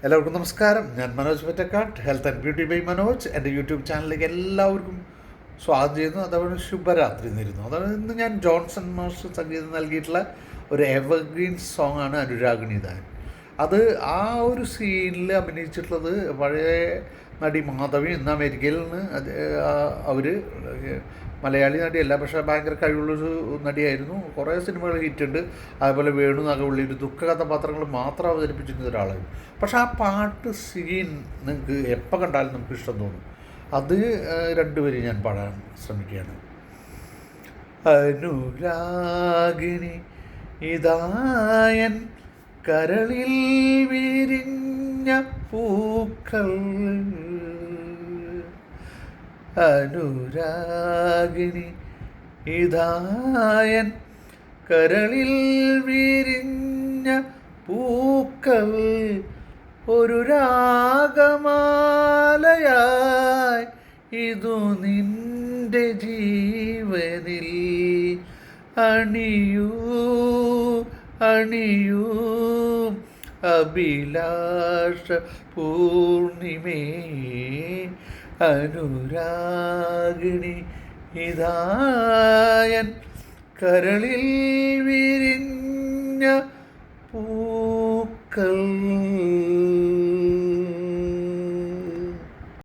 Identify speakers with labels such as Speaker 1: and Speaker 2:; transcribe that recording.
Speaker 1: എല്ലാവർക്കും നമസ്കാരം. ഞാൻ Manoj Pottakkad, health and beauty by Manoj. എൻ്റെ യൂട്യൂബ് ചാനലിലേക്ക് എല്ലാവർക്കും സ്വാഗതം ചെയ്യുന്നു. അതേപോലെ ശുഭരാത്രി നേരുന്നു. അതാണ് ഇന്ന് ഞാൻ ജോൺസൺ മാസ്റ്റർ സംഗീതം നൽകിയിട്ടുള്ള ഒരു എവർഗ്രീൻ സോങ്ങാണ് അനുരാഗിണിതാൻ. അത് ആ ഒരു സീനിൽ അഭിനയിച്ചിട്ടുള്ളത് പഴയ നടി മാധവി. ഇന്ന് അമേരിക്കയിൽ നിന്ന് അവർ മലയാളി നടിയല്ല, പക്ഷേ ഭയങ്കര കഴിവുള്ളൊരു നടിയായിരുന്നു. കുറേ സിനിമകൾ ഹിറ്റുണ്ട്. അതുപോലെ വേണു നാഗവള്ളി ഒരു ദുഃഖ കഥാപാത്രങ്ങൾ മാത്രം അവതരിപ്പിച്ചിരുന്ന ഒരാളായിരുന്നു. പക്ഷേ ആ പാട്ട് സീൻ നിങ്ങൾക്ക് എപ്പോൾ കണ്ടാലും നമുക്ക് ഇഷ്ടം തോന്നും. അത് രണ്ടുപേരും ഞാൻ പാടാൻ ശ്രമിക്കുകയാണ്. അനുരാഗിണി ഇതായൻ കരളിൽ വിരിഞ്ഞ പൂക്കൾ, അനുരാഗിണി ഇതായൻ കരളിൽ വിരിഞ്ഞ പൂക്കൾ, ഒരു രാഗമാലയായി ഇതു നിന്റെ ജീവനിൽ അണിയൂ അണിയൂ അഭിലാഷ പൂർണിമേ, അനുരാഗിണി ഇതായൻ കരളിൽ വിരിഞ്ഞ പൂക്കൾ.